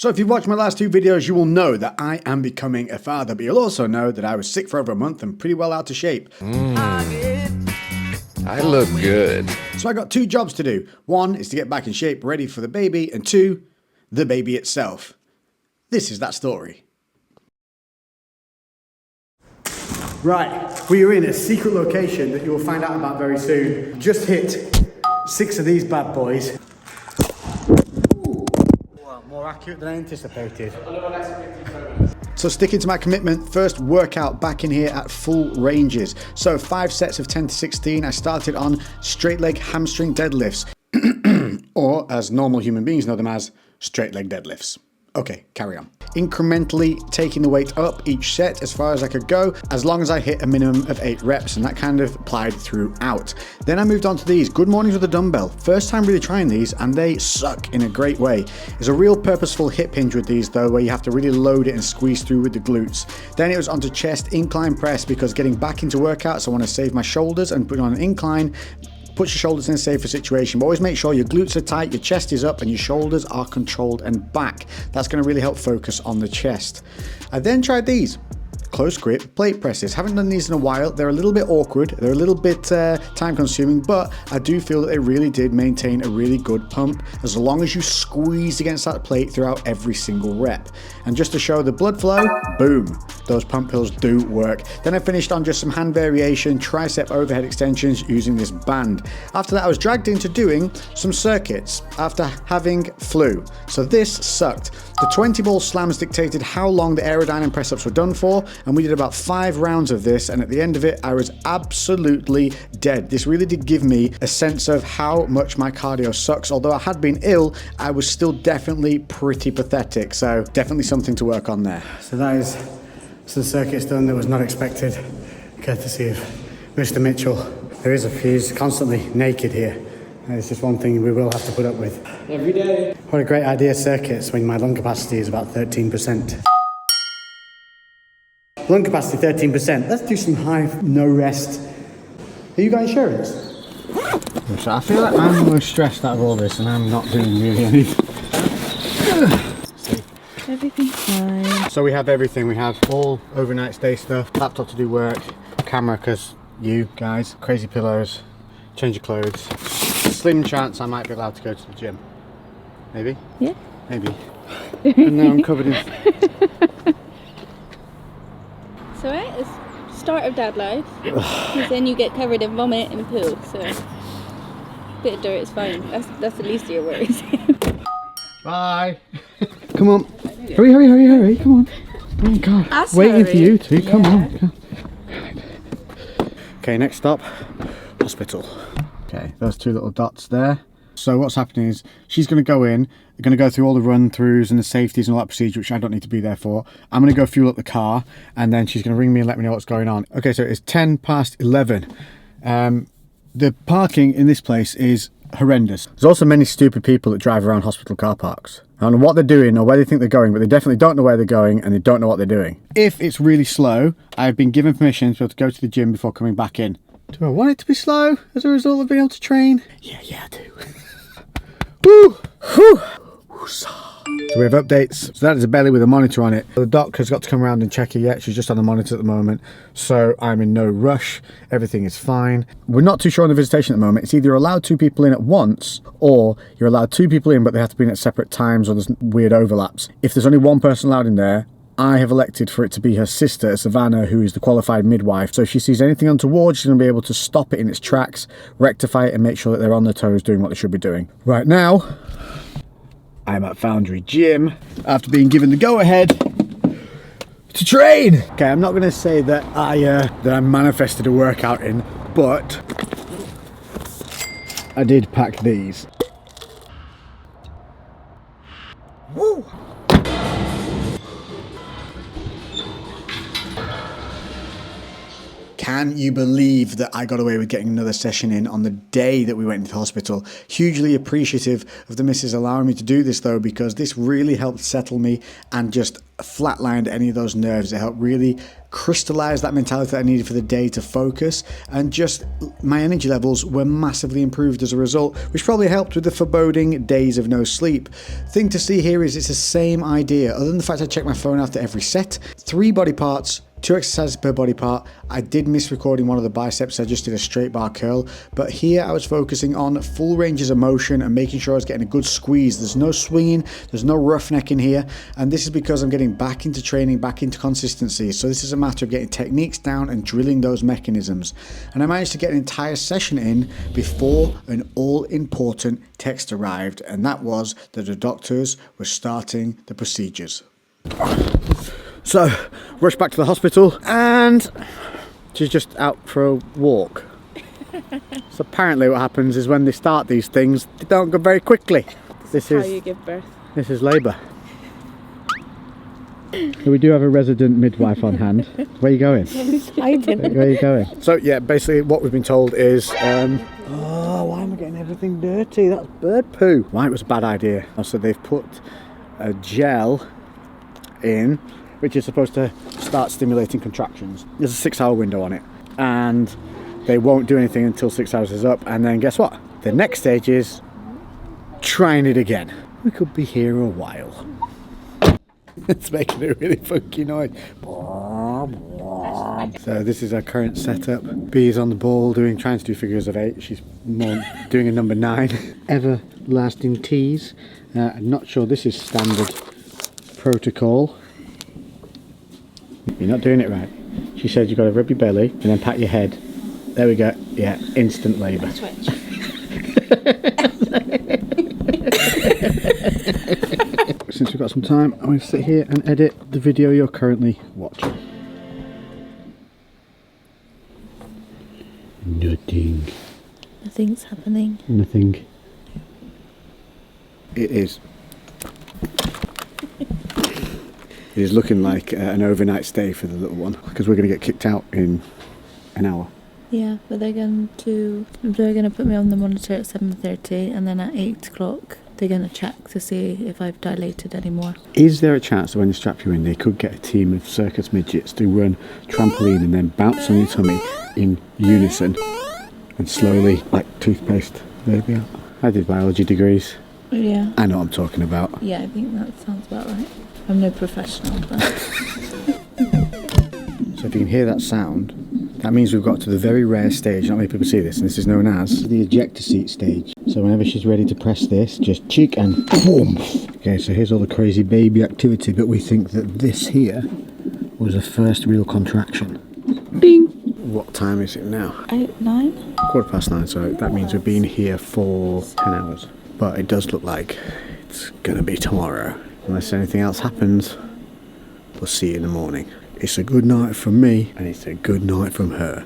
So if you've watched my last two videos, you will know that I am becoming a father, but you'll also know that I was sick for over a month and pretty well out of shape. I look good. So I got two jobs to do. One is to get back in shape, ready for the baby, and two, the baby itself. This is that story. Right, we are in a secret location that you will find out about very soon. Just hit 6 of these bad boys. More accurate than I anticipated. So sticking to my commitment, first workout back in here at full ranges. So 5 sets of 10 to 16. I started on straight leg hamstring deadlifts. Or as normal human beings know them as, straight leg deadlifts. Okay, carry on. Incrementally taking the weight up each set as far as I could go, as long as I hit a minimum of 8 reps, and that kind of applied throughout. Then I moved on to these, good mornings with a dumbbell. First time really trying these, and they suck in a great way. There's a real purposeful hip hinge with these though, where you have to really load it and squeeze through with the glutes. Then it was onto chest incline press, because getting back into workouts, I want to save my shoulders and put on an incline. Put your shoulders in a safer situation, but always make sure your glutes are tight, your chest is up, and your shoulders are controlled and back. That's going to really help focus on the chest. I then tried these. Close grip plate presses. Haven't done these in a while. They're a little bit awkward. They're a little bit time consuming, but I do feel that they really did maintain a really good pump as long as you squeeze against that plate throughout every single rep. And just to show the blood flow, boom, those pump pills do work. Then I finished on just some hand variation, tricep overhead extensions using this band. After that, I was dragged into doing some circuits after having flu. So this sucked. The 20 ball slams dictated how long the aerodynamic press ups were done for, and we did about 5 rounds of this, and at the end of it I was absolutely dead. This really did give me a sense of how much my cardio sucks. Although I had been ill, I was still definitely pretty pathetic, so definitely something to work on there. So that is the circuit's done. That was not expected, courtesy of Mr. Mitchell. He's constantly naked here. It's just one thing we will have to put up with. Every day. What a great idea, circuits, when my lung capacity is about 13%. Lung capacity 13%. Let's do some high, no rest. Have you got insurance? So I feel like I'm the most stressed out of all this, and I'm not doing really anything. Everything's fine. So we have everything. We have all overnight stay stuff, laptop to do work, camera because you guys, crazy pillows, change your clothes. Slim chance I might be allowed to go to the gym. Maybe? Yeah. Maybe. And now I'm covered in... So it's start of dad life. Because then you get covered in vomit and poo, so bit of dirt is fine. That's the least of your worries. Bye. Come on. Hurry. Come on. Oh God. That's waiting for you two. Yeah. Come on. Okay, next stop, hospital. Okay, those 2 little dots there. So what's happening is she's going to go in, going to go through all the run-throughs and the safeties and all that procedure, which I don't need to be there for. I'm going to go fuel up the car, and then she's going to ring me and let me know what's going on. Okay, so it's 10 past 11. The parking in this place is horrendous. There's also many stupid people that drive around hospital car parks. I don't know what they're doing or where they think they're going, but they definitely don't know where they're going, and they don't know what they're doing. If it's really slow, I've been given permission to be able to go to the gym before coming back in. Do I want it to be slow as a result of being able to train? Yeah, I do. Woo! Whew! So we have updates. So that is a belly with a monitor on it. The doc has got to come around and check her yet. She's just on the monitor at the moment. So I'm in no rush. Everything is fine. We're not too sure on the visitation at the moment. It's either allowed 2 people in at once, or you're allowed 2 people in, but they have to be in at separate times, or there's weird overlaps. If there's only 1 person allowed in there, I have elected for it to be her sister, Savannah, who is the qualified midwife. So if she sees anything untoward, she's going to be able to stop it in its tracks, rectify it, and make sure that they're on their toes doing what they should be doing. Right now, I'm at Foundry Gym after being given the go-ahead to train. Okay, I'm not going to say that I manifested a workout in, but I did pack these. Woo! Can you believe that I got away with getting another session in on the day that we went into the hospital? Hugely appreciative of the missus allowing me to do this though, because this really helped settle me and just flatlined any of those nerves. It helped really crystallize that mentality that I needed for the day to focus, and just my energy levels were massively improved as a result, which probably helped with the foreboding days of no sleep. Thing to see here is it's the same idea, other than the fact I check my phone after every set. 3 body parts, 2 exercises per body part. I did miss recording one of the biceps, I just did a straight bar curl, but here I was focusing on full ranges of motion and making sure I was getting a good squeeze. There's no swinging, there's no roughnecking here, and this is because I'm getting back into training, back into consistency. So this is a matter of getting techniques down and drilling those mechanisms. And I managed to get an entire session in before an all-important text arrived, and that was that the doctors were starting the procedures. So, rushed back to the hospital, and she's just out for a walk. So apparently what happens is when they start these things, they don't go very quickly. This is how you give birth. This is labour. So we do have a resident midwife on hand. Where are you going? Where are you going? So yeah, basically what we've been told is, oh, why am I getting everything dirty? That's bird poo. Why it was a bad idea. So they've put a gel in, which is supposed to start stimulating contractions. There's a 6-hour window on it, and they won't do anything until 6 hours is up, and then guess what? The next stage is trying it again. We could be here a while. It's making a really funky noise. So this is our current setup. B is on the ball trying to do figures of 8. She's more doing a number 9. Everlasting tease. I'm not sure this is standard protocol. You're not doing it right. She said you've got to rub your belly and then pat your head. There we go. Yeah, instant labour. Switch. Since we've got some time, I'm going to sit here and edit the video you're currently watching. Nothing. Nothing's happening. Nothing. It is. It is looking like an overnight stay for the little one, because we're going to get kicked out in an hour. Yeah, but they're going to put me on the monitor at 7:30, and then at 8 o'clock they're going to check to see if I've dilated anymore. Is there a chance that when they strap you in, they could get a team of circus midgets to run trampoline and then bounce on your tummy in unison and slowly, like toothpaste, maybe? I did biology degrees. Yeah. I know what I'm talking about. Yeah, I think that sounds about right. I'm no professional, but... So if you can hear that sound, that means we've got to the very rare stage, not many people see this, and this is known as the ejector seat stage. So whenever she's ready to press this, just cheek and boom. Okay, so here's all the crazy baby activity, but we think that this here was a first real contraction. Ding! What time is it now? 8, 9? 9:15, so that means we've been here for 10 hours. But it does look like it's gonna be tomorrow. Unless anything else happens, we'll see you in the morning. It's a good night from me, and it's a good night from her.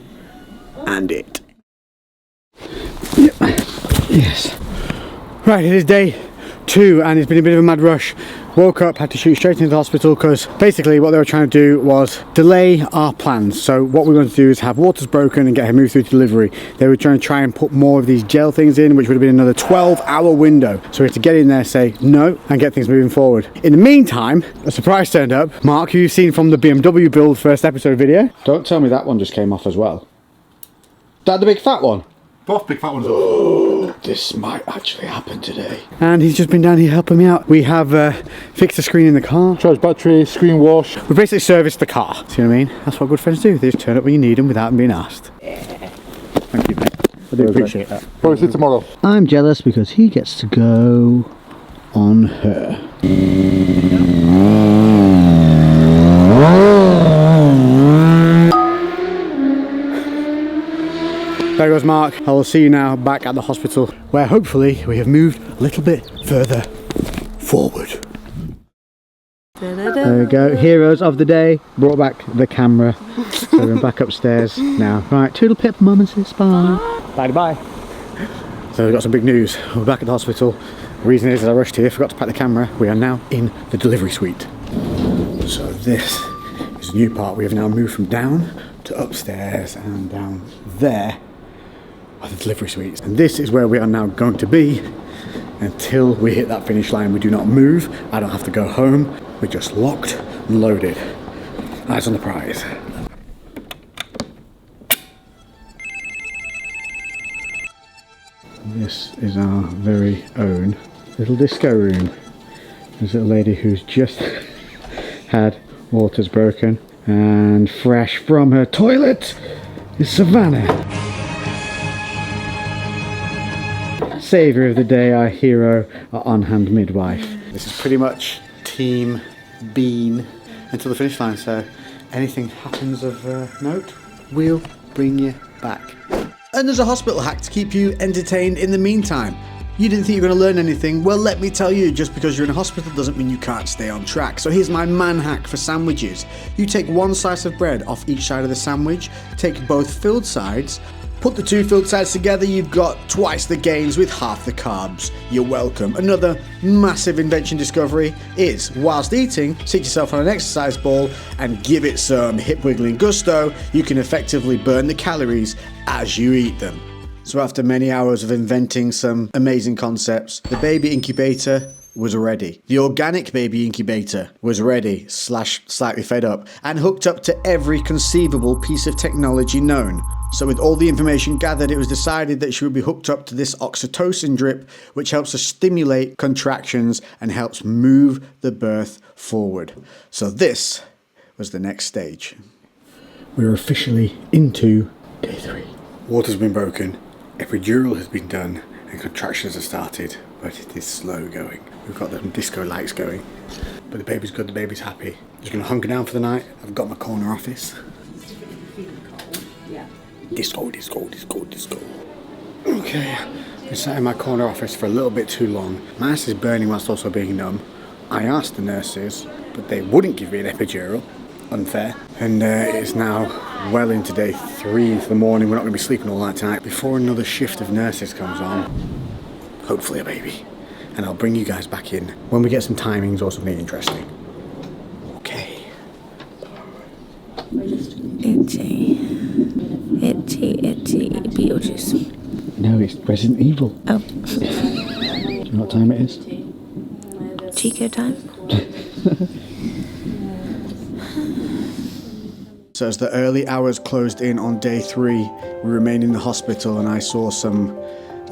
And it. Yep. Yes. Right, it is day 2, and it's been a bit of a mad rush. Woke up, had to shoot straight into the hospital, because basically what they were trying to do was delay our plans. So what we're going to do is have Waters broken and get her moved through to delivery. They were trying to try and put more of these gel things in, which would have been another 12-hour window. So we had to get in there, say no, and get things moving forward. In the meantime, a surprise turned up. Mark, who you've seen from the BMW build first episode video. Don't tell me that one just came off as well. That the big fat one? Both big fat ones. Oh, this might actually happen today. And he's just been down here helping me out. We have fixed the screen in the car. Charge battery, screen wash. We basically serviced the car. See what I mean? That's what good friends do. They just turn up when you need them without being asked. Yeah. Thank you, mate. I do appreciate that. Probably see you tomorrow. I'm jealous because he gets to go on her. There goes Mark. I will see you now back at the hospital, where hopefully we have moved a little bit further forward. There we go, heroes of the day. Brought back the camera. So we're back upstairs now. Right, toodle pip, mum and sis, bye. Bye bye. So we've got some big news. We're back at the hospital. The reason is I rushed here, forgot to pack the camera. We are now in the delivery suite. So this is the new part. We have now moved from down to upstairs, and down there are the delivery suites. And this is where we are now going to be until we hit that finish line. We do not move. I don't have to go home. We're just locked and loaded. Eyes on the prize. This is our very own little disco room. There's a lady who's just had waters broken, and fresh from her toilet is Savannah. Saviour of the day, our hero, our on-hand midwife. This is pretty much Team Bean until the finish line, so anything happens of note, we'll bring you back. And there's a hospital hack to keep you entertained in the meantime. You didn't think you were going to learn anything? Well, let me tell you, just because you're in a hospital doesn't mean you can't stay on track. So here's my man hack for sandwiches. You take one slice of bread off each side of the sandwich, take both filled sides, put the two filled sides together, you've got twice the gains with half the carbs. You're welcome. Another massive invention discovery is, whilst eating, sit yourself on an exercise ball and give it some hip wiggling gusto. You can effectively burn the calories as you eat them. So after many hours of inventing some amazing concepts, the baby incubator was ready. The organic baby incubator was ready, / slightly fed up, and hooked up to every conceivable piece of technology known. So with all the information gathered, it was decided that she would be hooked up to this oxytocin drip, which helps to stimulate contractions and helps move the birth forward. So this was the next stage. We're officially into day 3. Water's been broken, epidural has been done, and contractions have started, but it is slow going. We've got the disco lights going, but the baby's good, the baby's happy. Just gonna hunker down for the night. I've got my corner office. Disco, disco, disco, disco. Okay, I've been sat in my corner office for a little bit too long. My ass is burning whilst also being numb. I asked the nurses, but they wouldn't give me an epidural. Unfair. And it's now well into day 3 into the morning. We're not going to be sleeping all night tonight before another shift of nurses comes on. Hopefully a baby. And I'll bring you guys back in when we get some timings or something interesting. Okay. Itchy Beetlejuice. No, it's Resident Evil. Oh. Do you know what time it is? Chico time. So as the early hours closed in on day 3, we remained in the hospital and I saw some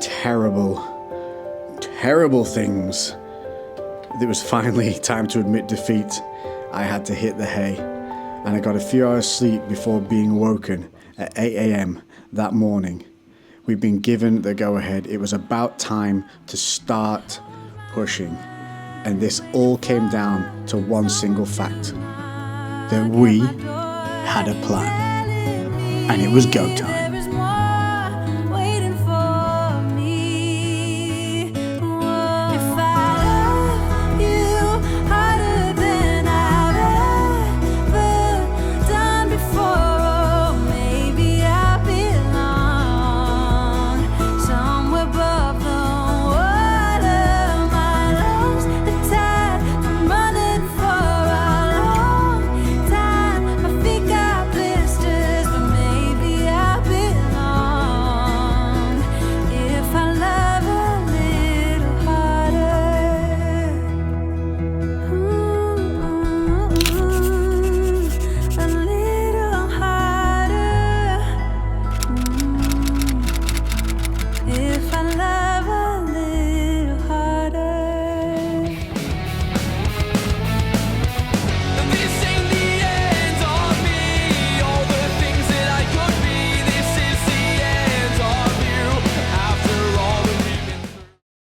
terrible things. It was finally time to admit defeat. I had to hit the hay, and I got a few hours sleep before being woken at 8 a.m. that morning. We'd been given the go-ahead. It was about time to start pushing. And this all came down to one single fact, that we had a plan, and it was go time.